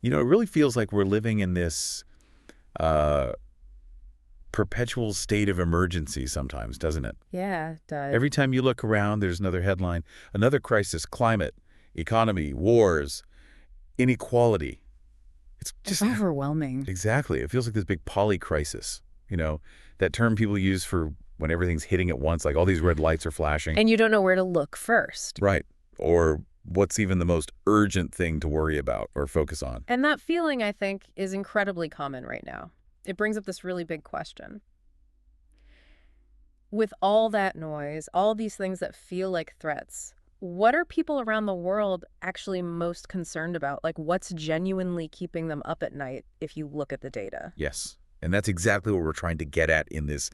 You know, it really feels like we're living in this uh, perpetual state of emergency sometimes, doesn't it? Yeah, it does. Every time you look around, there's another headline, another crisis, climate, economy, wars, inequality. It's It's just overwhelming. exactly. It feels like this big polycrisis, you know, that term people use for when everything's hitting at once, like all these red lights are flashing. And you don't know where to look first. Right. Or what's even the most urgent thing to worry about or focus on. And that feeling, I think, is incredibly common right now. It brings up this really big question. With all that noise, all these things that feel like threats, what are people around the world actually most concerned about? Like, what's genuinely keeping them up at night if you look at the data? Yes. And that's exactly what we're trying to get at in this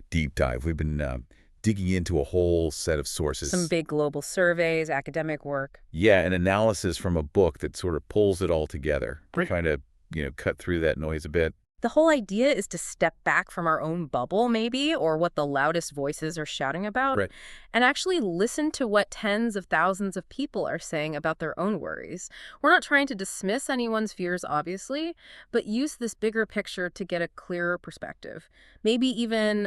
deep dive. We've been digging into a whole set of sources. Some big global surveys, academic work. Yeah, an analysis from a book that sort of pulls it all together, trying to, cut through that noise a bit. The whole idea is to step back from our own bubble, maybe, or what the loudest voices are shouting about, Right. and actually listen to what tens of thousands of people are saying about their own worries. We're not trying to dismiss anyone's fears, obviously, but use this bigger picture to get a clearer perspective. Maybe even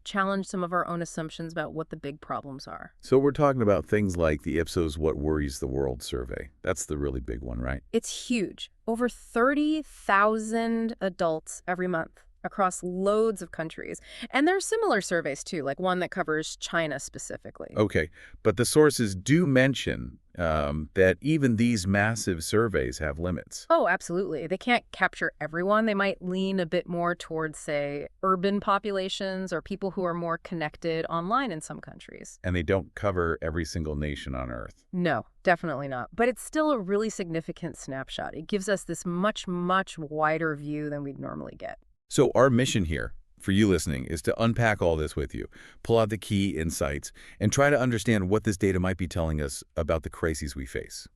challenge some of our own assumptions about what the big problems are. So we're talking about things like the Ipsos What Worries the World survey. That's the really big one, right? It's huge. Over 30,000 adults every month across loads of countries. And there are similar surveys, too, like one that covers China specifically. Okay, but the sources do mention that even these massive surveys have limits. Oh, absolutely. They can't capture everyone. They might lean a bit more towards, say, urban populations or people who are more connected online in some countries. And they don't cover every single nation on Earth. No, definitely not. But it's still a really significant snapshot. It gives us this much, much wider view than we'd normally get. So our mission here, for you listening, is to unpack all this with you, pull out the key insights, and try to understand what this data might be telling us about the crises we face,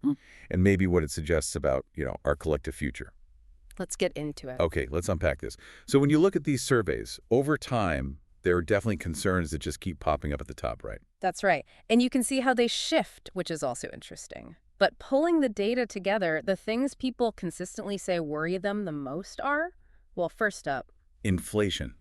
and maybe what it suggests about, our collective future. Let's get into it. Okay, let's unpack this. So when you look at these surveys, over time, there are definitely concerns that just keep popping up at the top, right? That's right. And you can see how they shift, which is also interesting. But pulling the data together, the things people consistently say worry them the most are, well, first up, Inflation.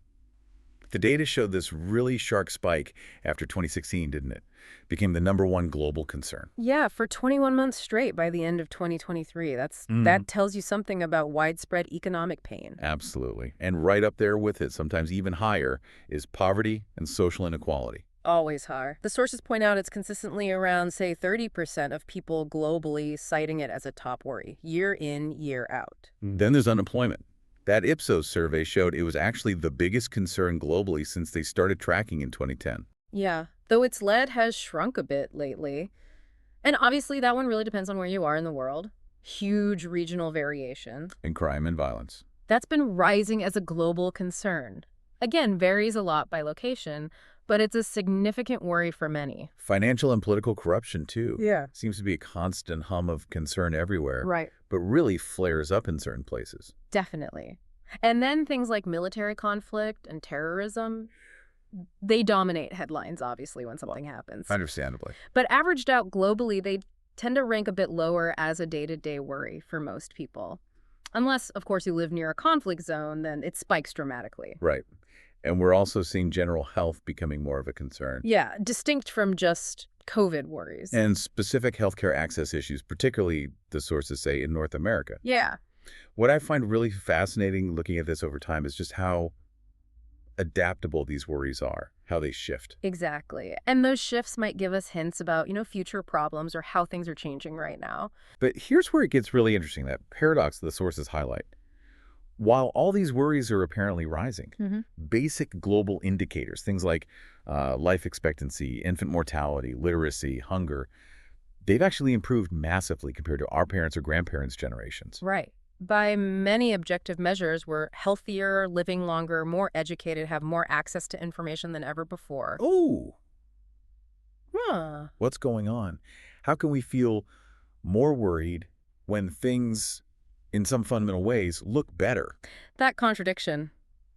The data showed this really sharp spike after 2016, didn't it? Became the #1 global concern. yeah, for 21 months straight by the end of 2023. That tells you something about widespread economic pain. Absolutely. And right up there with it, sometimes even higher, is poverty and social inequality. Always high. The sources point out it's consistently around, say, 30% of people globally citing it as a top worry, year in, year out. Then there's unemployment. That Ipsos survey showed it was actually the biggest concern globally since they started tracking in 2010. Yeah, though its lead has shrunk a bit lately. And obviously that one really depends on where you are in the world. Huge regional variation. And crime and violence. That's been rising as a global concern. Again, varies a lot by location, but it's a significant worry for many. Financial and political corruption, too. Yeah. Seems to be a constant hum of concern everywhere. Right. But really flares up in certain places. Definitely. And then things like military conflict and terrorism, they dominate headlines, obviously, when something happens. Understandably. But averaged out globally, they tend to rank a bit lower as a day-to-day worry for most people. Unless, of course, you live near a conflict zone, then it spikes dramatically. Right. And we're also seeing general health becoming more of a concern. Yeah, distinct from just COVID worries. And specific healthcare access issues, particularly, the sources say, in North America. Yeah. What I find really fascinating looking at this over time is just how adaptable these worries are, how they shift. Exactly. And those shifts might give us hints about, future problems or how things are changing right now. But here's where it gets really interesting, that paradox the sources highlight. While all these worries are apparently rising, basic global indicators, things like life expectancy, infant mortality, literacy, hunger, they've actually improved massively compared to our parents' or grandparents' generations. Right. By many objective measures, we're healthier, living longer, more educated, have more access to information than ever before. Oh, Huh. what's going on? How can we feel more worried when things, in some fundamental ways, look better? That contradiction.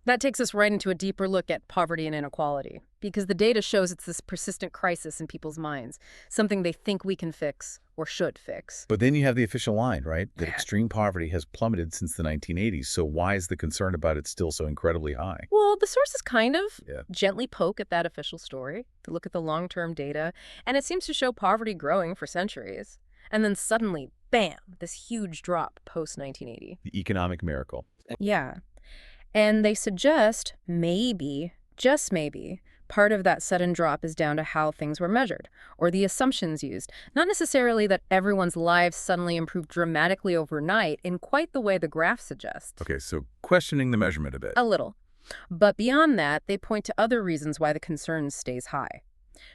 That takes us right into a deeper look at poverty and inequality, because the data shows it's this persistent crisis in people's minds, something they think we can fix or should fix. But then you have the official line, right? That extreme poverty has plummeted since the 1980s. So why is the concern about it still so incredibly high? Well, the sources kind of gently poke at that official story to look at the long-term data, and it seems to show poverty growing for centuries. And then suddenly, bam, this huge drop post-1980. The economic miracle. Yeah. And they suggest maybe, just maybe, part of that sudden drop is down to how things were measured, or the assumptions used. Not necessarily that everyone's lives suddenly improved dramatically overnight in quite the way the graph suggests. Okay, so questioning the measurement a bit. A little. But beyond that, they point to other reasons why the concern stays high.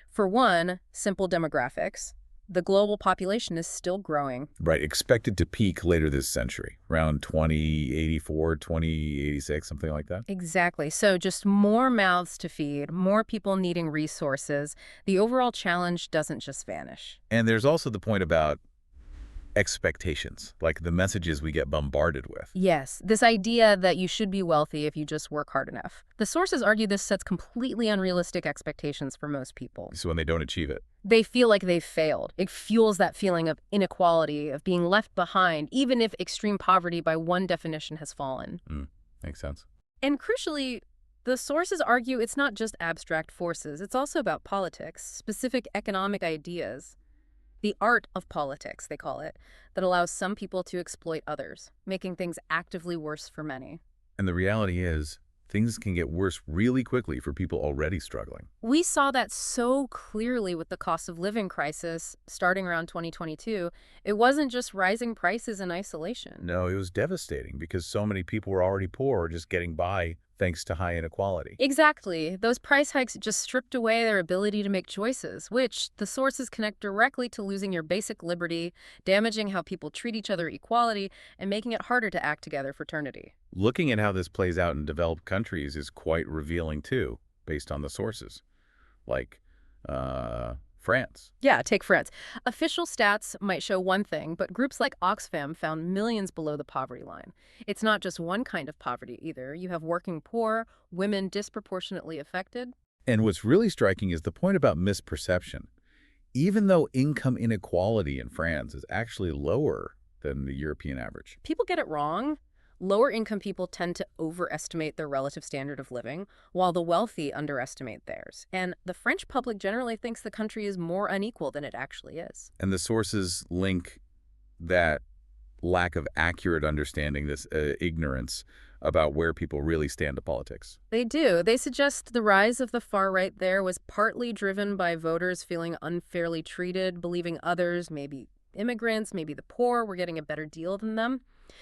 For one, simple demographics. The global population is still growing. Right, expected to peak later this century, around 2084, 2086, something like that. Exactly. So just more mouths to feed, more people needing resources. The overall challenge doesn't just vanish. And there's also the point about expectations, like the messages we get bombarded with. Yes, this idea that you should be wealthy if you just work hard enough. The sources argue this sets completely unrealistic expectations for most people. So when they don't achieve it, they feel like they've failed. It fuels that feeling of inequality, of being left behind, even if extreme poverty by one definition has fallen. Makes sense. And crucially, the sources argue it's not just abstract forces. It's also about politics, specific economic ideas. The art of politics, they call it, that allows some people to exploit others, making things actively worse for many. And the reality is, things can get worse really quickly for people already struggling. We saw that so clearly with the cost of living crisis starting around 2022. It wasn't just rising prices in isolation. No, it was devastating because so many people were already poor or just getting by thanks to high inequality. Exactly. Those price hikes just stripped away their ability to make choices, which the sources connect directly to losing your basic liberty, damaging how people treat each other equality, and making it harder to act together fraternity. Looking at how this plays out in developed countries is quite revealing too, based on the sources. Like, France. Yeah, take France. Official stats might show one thing, but groups like Oxfam found millions below the poverty line. It's not just one kind of poverty either. You have working poor, women disproportionately affected. And what's really striking is the point about misperception. Even though income inequality in France is actually lower than the European average. People get it wrong. Lower income people tend to overestimate their relative standard of living, while the wealthy underestimate theirs. And the French public generally thinks the country is more unequal than it actually is. And the sources link that lack of accurate understanding, this ignorance about where people really stand to politics. They do. They suggest the rise of the far right there was partly driven by voters feeling unfairly treated, believing others, maybe immigrants, maybe the poor, were getting a better deal than them.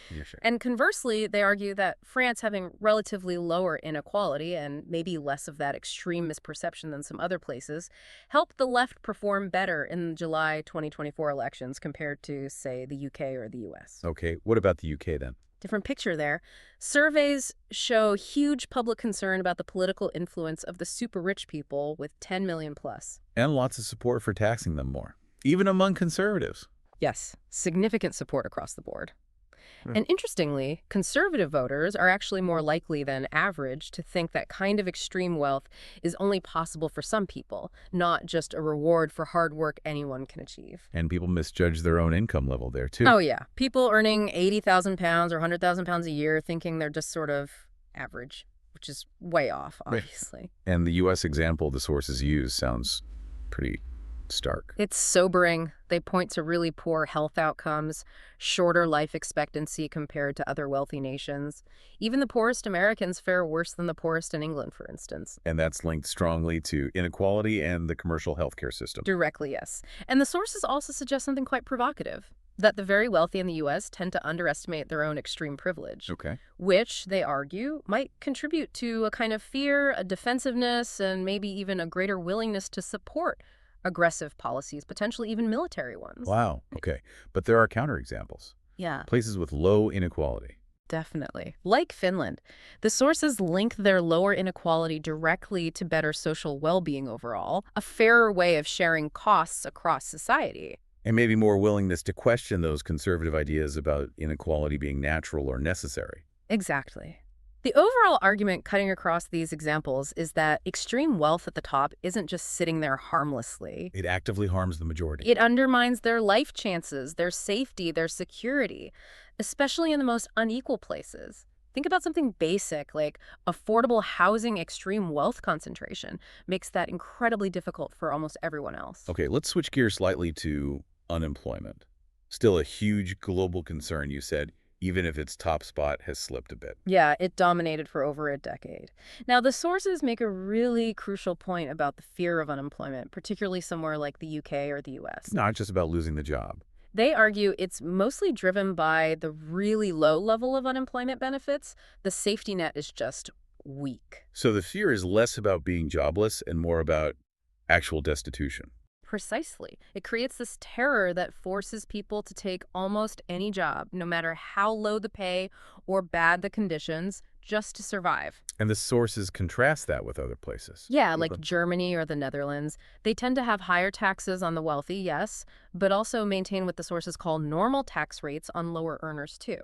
Yeah, sure. And conversely, they argue that France having relatively lower inequality and maybe less of that extreme misperception than some other places helped the left perform better in the July 2024 elections compared to, say, the UK or the US. Okay, what about the UK then? Different picture there. Surveys show huge public concern about the political influence of the super rich people with 10 million plus. And lots of support for taxing them more, even among conservatives. Yes, significant support across the board. And interestingly, conservative voters are actually more likely than average to think that kind of extreme wealth is only possible for some people, not just a reward for hard work anyone can achieve. And people misjudge their own income level there, too. Oh, yeah. People earning 80,000 pounds or 100,000 pounds a year thinking they're just sort of average, which is way off, obviously. Right. And the U.S. example the sources use sounds pretty stark. It's sobering. They point to really poor health outcomes, shorter life expectancy compared to other wealthy nations. Even the poorest Americans fare worse than the poorest in England, for instance. And that's linked strongly to inequality and the commercial healthcare system. Directly, yes. And the sources also suggest something quite provocative, that the very wealthy in the U.S. tend to underestimate their own extreme privilege. Okay. Which, they argue, might contribute to a kind of fear, a defensiveness, and maybe even a greater willingness to support aggressive policies, potentially even military ones. Wow. Okay. But there are counterexamples. Yeah. Places with low inequality. Definitely. Like Finland, the sources link their lower inequality directly to better social well-being overall, a fairer way of sharing costs across society. And maybe more willingness to question those conservative ideas about inequality being natural or necessary. Exactly. The overall argument cutting across these examples is that extreme wealth at the top isn't just sitting there harmlessly. It actively harms the majority. It undermines their life chances, their safety, their security, especially in the most unequal places. Think about something basic like affordable housing. Extreme wealth concentration makes that incredibly difficult for almost everyone else. Okay, let's switch gears slightly to unemployment. Still a huge global concern, you said, even if its top spot has slipped a bit. Yeah, it dominated for over a decade. Now, the sources make a really crucial point about the fear of unemployment, particularly somewhere like the UK or the US. It's not just about losing the job. They argue it's mostly driven by the really low level of unemployment benefits. The safety net is just weak. So the fear is less about being jobless and more about actual destitution. Precisely. It creates this terror that forces people to take almost any job, no matter how low the pay or bad the conditions, just to survive. And the sources contrast that with other places. Yeah, like Germany or the Netherlands. They tend to have higher taxes on the wealthy, yes, but also maintain what the sources call normal tax rates on lower earners, too.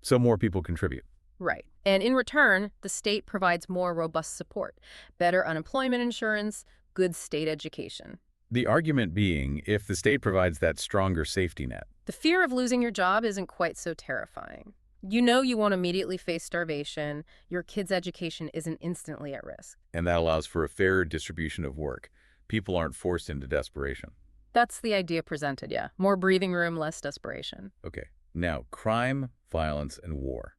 So more people contribute. Right. And in return, the state provides more robust support, better unemployment insurance, good state education. The argument being, if the state provides that stronger safety net. The fear of losing your job isn't quite so terrifying. You know you won't immediately face starvation. Your kid's education isn't instantly at risk. And that allows for a fairer distribution of work. People aren't forced into desperation. That's the idea presented, yeah. More breathing room, less desperation. Okay. Now, crime, violence, and war.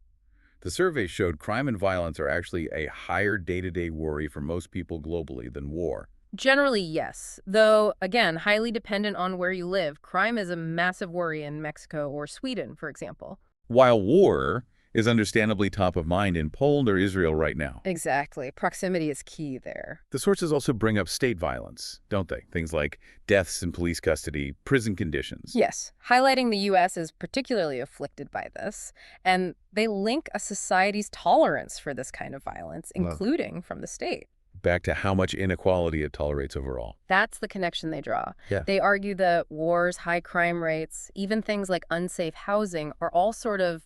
The survey showed crime and violence are actually a higher day-to-day worry for most people globally than war. Generally, yes. Though, again, highly dependent on where you live. Crime is a massive worry in Mexico or Sweden, for example. While war is understandably top of mind in Poland or Israel right now. Exactly. Proximity is key there. The sources also bring up state violence, don't they? Things like deaths in police custody, prison conditions. Yes. Highlighting the U.S. is particularly afflicted by this, and they link a society's tolerance for this kind of violence, including from the state. Back to how much inequality it tolerates overall. That's the connection they draw. Yeah. They argue that wars, high crime rates, even things like unsafe housing are all sort of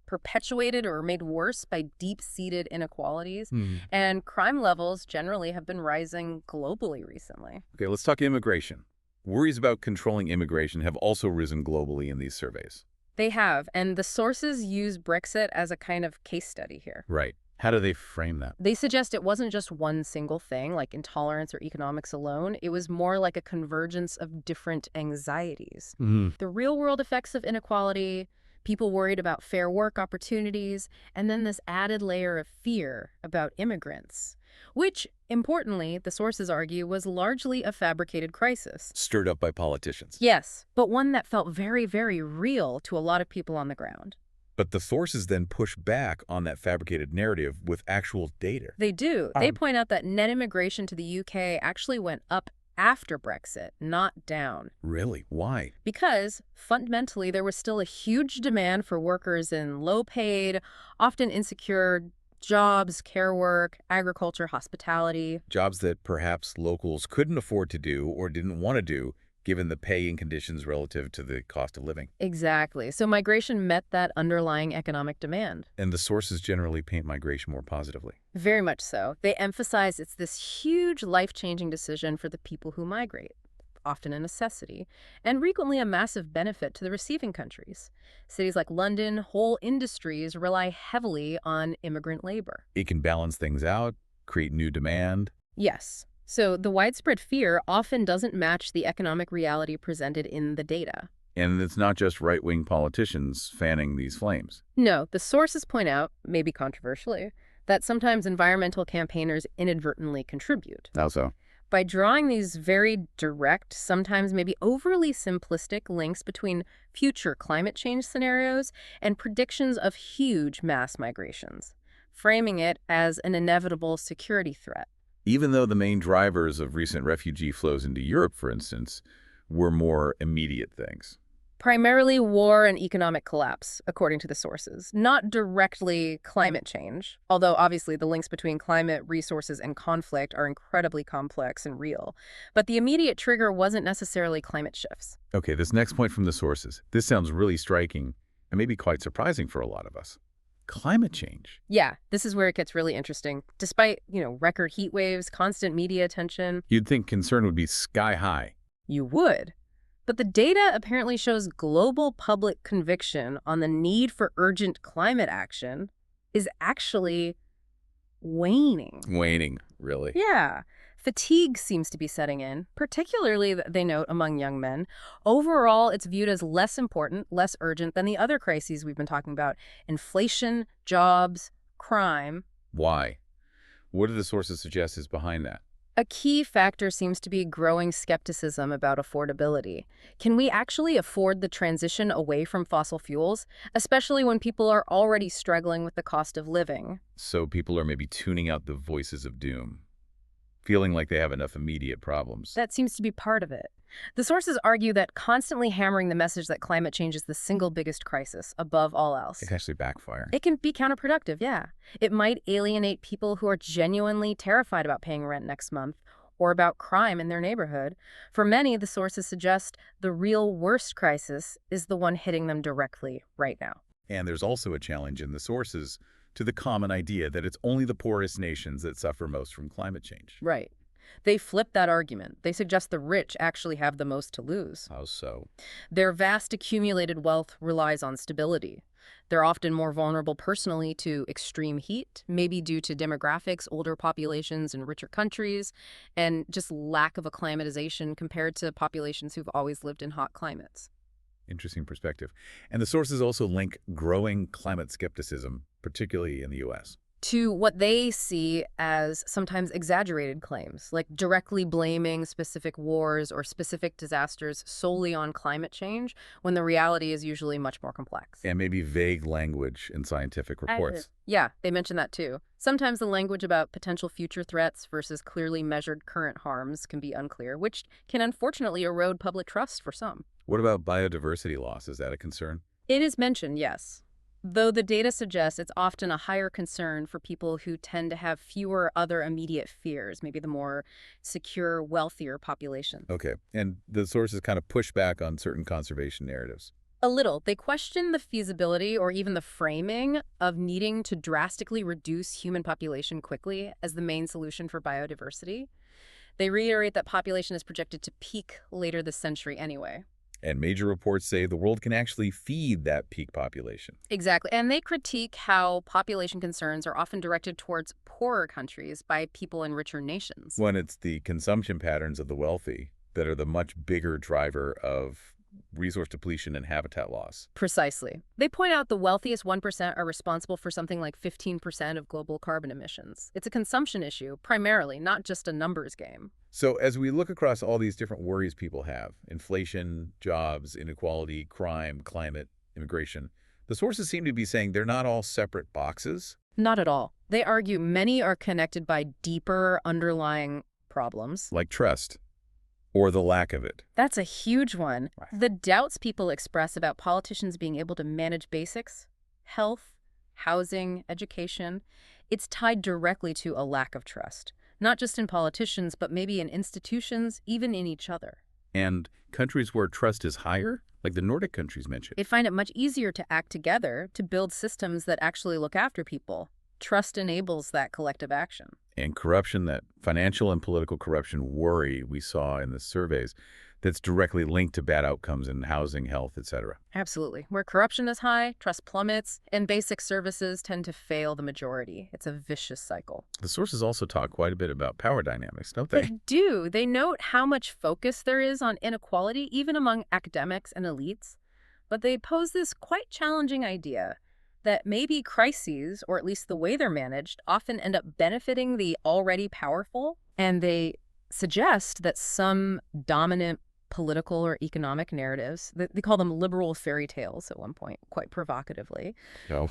perpetuated or made worse by deep-seated inequalities. And crime levels generally have been rising globally recently. Okay, let's talk immigration. Worries about controlling immigration have also risen globally in these surveys. They have, and the sources use Brexit as a kind of case study here. Right. How do they frame that? They suggest it wasn't just one single thing, like intolerance or economics alone. It was more like a convergence of different anxieties. The real-world effects of inequality, people worried about fair work opportunities, and then this added layer of fear about immigrants, which, importantly, the sources argue, was largely a fabricated crisis. Stirred up by politicians. Yes, but one that felt very, very real to a lot of people on the ground. But the sources then push back on that fabricated narrative with actual data. They do. They point out that net immigration to the UK actually went up after Brexit, not down. Really? Why? Because, fundamentally, there was still a huge demand for workers in low-paid, often insecure jobs, care work, agriculture, hospitality. Jobs that perhaps locals couldn't afford to do or didn't want to do, given the pay and conditions relative to the cost of living. Exactly. So migration met that underlying economic demand. And the sources generally paint migration more positively. Very much so. They emphasize it's this huge life-changing decision for the people who migrate, often a necessity, and frequently a massive benefit to the receiving countries. Cities like London, whole industries rely heavily on immigrant labor. It can balance things out, create new demand. Yes. So the widespread fear often doesn't match the economic reality presented in the data. And it's not just right-wing politicians fanning these flames. No, the sources point out, maybe controversially, that sometimes environmental campaigners inadvertently contribute. How so? By drawing these very direct, sometimes maybe overly simplistic links between future climate change scenarios and predictions of huge mass migrations, framing it as an inevitable security threat. Even though the main drivers of recent refugee flows into Europe, for instance, were more immediate things. Primarily war and economic collapse, according to the sources, not directly climate change, although obviously the links between climate, resources, and conflict are incredibly complex and real. But the immediate trigger wasn't necessarily climate shifts. Okay, this next point from the sources. This sounds really striking and maybe quite surprising for a lot of us. climate change. Yeah, this is where it gets really interesting. Despite, record heat waves, constant media attention, You'd think concern would be sky high. you would. But the data apparently shows global public conviction on the need for urgent climate action is actually waning. Waning, really. Yeah. Fatigue seems to be setting in, particularly, they note, among young men. Overall, it's viewed as less important, less urgent than the other crises we've been talking about: inflation, jobs, crime. Why? What do the sources suggest is behind that? A key factor seems to be growing skepticism about affordability. Can we actually afford the transition away from fossil fuels, especially when people are already struggling with the cost of living? So people are maybe tuning out the voices of doom, feeling like they have enough immediate problems. That seems to be part of it. The sources argue that constantly hammering the message that climate change is the single biggest crisis, above all else, It can actually backfire. it can be counterproductive, yeah. It might alienate people who are genuinely terrified about paying rent next month or about crime in their neighborhood. For many, the sources suggest the real worst crisis is the one hitting them directly right now. And there's also a challenge in the sources to the common idea that it's only the poorest nations that suffer most from climate change. Right. They flip that argument. They suggest the rich actually have the most to lose. How so? Their vast accumulated wealth relies on stability. They're often more vulnerable personally to extreme heat, maybe due to demographics, older populations in richer countries, and just lack of acclimatization compared to populations who've always lived in hot climates. Interesting perspective. And the sources also link growing climate skepticism, particularly in the U.S. To what they see as sometimes exaggerated claims, like directly blaming specific wars or specific disasters solely on climate change, when the reality is usually much more complex. And maybe vague language in scientific reports. Yeah, they mention that too. Sometimes the language about potential future threats versus clearly measured current harms can be unclear, which can unfortunately erode public trust for some. What about biodiversity loss? Is that a concern? It is mentioned, yes. Though the data suggests it's often a higher concern for people who tend to have fewer other immediate fears, maybe the more secure, wealthier populations. Okay. And the sources kind of push back on certain conservation narratives. A little. They question the feasibility or even the framing of needing to drastically reduce human population quickly as the main solution for biodiversity. They reiterate that population is projected to peak later this century anyway. And major reports say the world can actually feed that peak population. Exactly. And they critique how population concerns are often directed towards poorer countries by people in richer nations. When it's the consumption patterns of the wealthy that are the much bigger driver of resource depletion and habitat loss. Precisely. They point out the wealthiest 1% are responsible for something like 15% of global carbon emissions. It's a consumption issue, primarily, not just a numbers game. So as we look across all these different worries people have, inflation, jobs, inequality, crime, climate, immigration, the sources seem to be saying they're not all separate boxes. Not at all. They argue many are connected by deeper underlying problems. Like trust, or the lack of it. That's a huge one. Right. The doubts people express about politicians being able to manage basics, health, housing, education, it's tied directly to a lack of trust. Not just in politicians, but maybe in institutions, even in each other. And countries where trust is higher, like the Nordic countries mentioned. They find it much easier to act together to build systems that actually look after people. Trust enables that collective action. And corruption, that financial and political corruption worry we saw in the surveys, that's directly linked to bad outcomes in housing, health, etc. Absolutely. Where corruption is high, trust plummets, and basic services tend to fail the majority. It's a vicious cycle. The sources also talk quite a bit about power dynamics, don't they? They do. They note how much focus there is on inequality, even among academics and elites. But they pose this quite challenging idea that maybe crises, or at least the way they're managed, often end up benefiting the already powerful. And they suggest that some dominant political or economic narratives, they call them liberal fairy tales at one point, quite provocatively,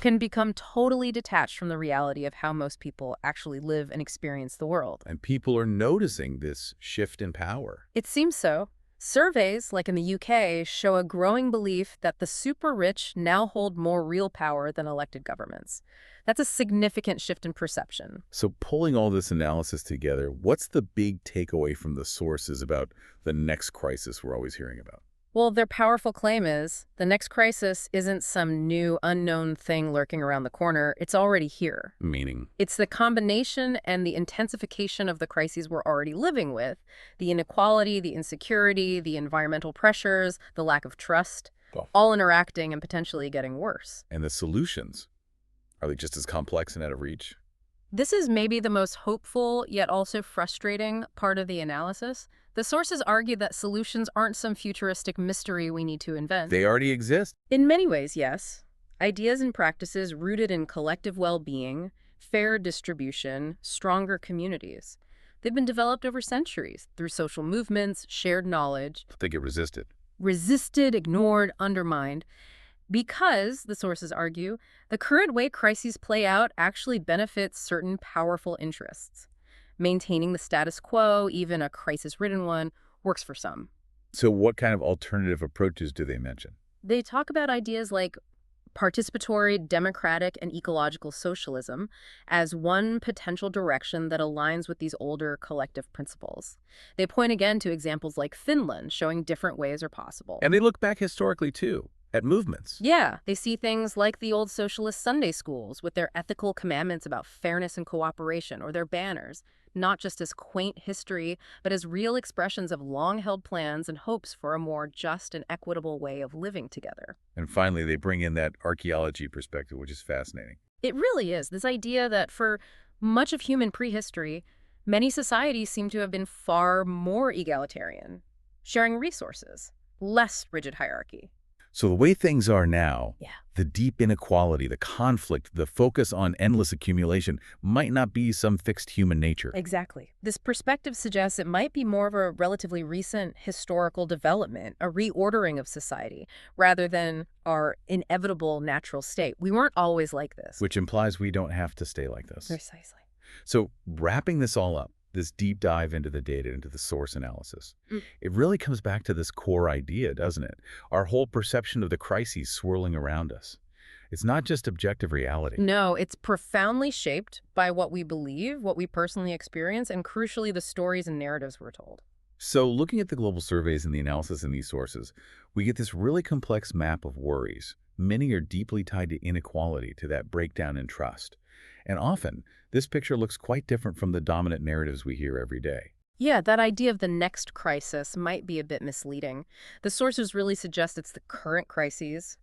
can become totally detached from the reality of how most people actually live and experience the world. And people are noticing this shift in power. It seems so. Surveys, like in the UK, show a growing belief that the super rich now hold more real power than elected governments. That's a significant shift in perception. So pulling all this analysis together, what's the big takeaway from the sources about the next crisis we're always hearing about? Well, their powerful claim is the next crisis isn't some new unknown thing lurking around the corner. It's already here. Meaning? It's the combination and the intensification of the crises we're already living with: the inequality, the insecurity, the environmental pressures, the lack of trust, all interacting and potentially getting worse. And the solutions, are they just as complex and out of reach? This is maybe the most hopeful, yet also frustrating part of the analysis. The sources argue that solutions aren't some futuristic mystery we need to invent. They already exist. In many ways, yes. Ideas and practices rooted in collective well-being, fair distribution, stronger communities. They've been developed over centuries through social movements, shared knowledge. But they get resisted. Resisted, ignored, undermined. Because, the sources argue, the current way crises play out actually benefits certain powerful interests. Maintaining the status quo, even a crisis-ridden one, works for some. So what kind of alternative approaches do they mention? They talk about ideas like participatory, democratic, and ecological socialism as one potential direction that aligns with these older collective principles. They point again to examples like Finland, showing different ways are possible. And they look back historically, too, at movements. Yeah, they see things like the old socialist Sunday schools with their ethical commandments about fairness and cooperation, or their banners, not just as quaint history, but as real expressions of long-held plans and hopes for a more just and equitable way of living together. And finally, they bring in that archaeology perspective, which is fascinating. It really is. This idea that for much of human prehistory, many societies seem to have been far more egalitarian, sharing resources, less rigid hierarchy. So the way things are now, Yeah. the deep inequality, the conflict, the focus on endless accumulation might not be some fixed human nature. Exactly. This perspective suggests it might be more of a relatively recent historical development, a reordering of society, rather than our inevitable natural state. We weren't always like this. Which implies we don't have to stay like this. Precisely. So wrapping this all up, this deep dive into the data, into the source analysis, it really comes back to this core idea, doesn't it? Our whole perception of the crises swirling around us. It's not just objective reality. No, it's profoundly shaped by what we believe, what we personally experience, and crucially, the stories and narratives we're told. So looking at the global surveys and the analysis in these sources, we get this really complex map of worries. Many are deeply tied to inequality, to that breakdown in trust. And often, this picture looks quite different from the dominant narratives we hear every day. Yeah, that idea of the next crisis might be a bit misleading. The sources really suggest it's the current crises,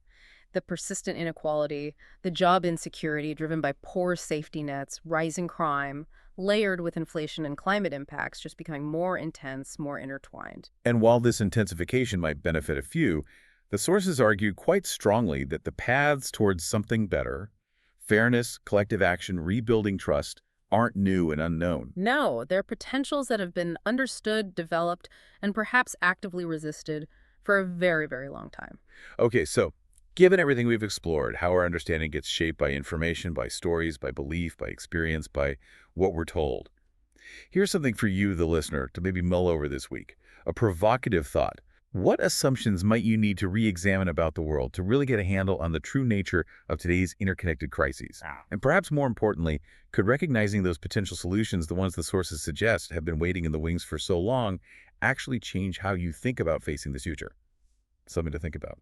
the persistent inequality, the job insecurity driven by poor safety nets, rising crime, layered with inflation and climate impacts just becoming more intense, more intertwined. And while this intensification might benefit a few, the sources argue quite strongly that the paths towards something better, fairness, collective action, rebuilding trust, aren't new and unknown. No, they're potentials that have been understood, developed, and perhaps actively resisted for a very, very long time. Okay, so given everything we've explored, how our understanding gets shaped by information, by stories, by belief, by experience, by what we're told, here's something for you, the listener, to maybe mull over this week. A provocative thought. What assumptions might you need to re-examine about the world to really get a handle on the true nature of today's interconnected crises? And perhaps more importantly, could recognizing those potential solutions, the ones the sources suggest have been waiting in the wings for so long, actually change how you think about facing the future? Something to think about.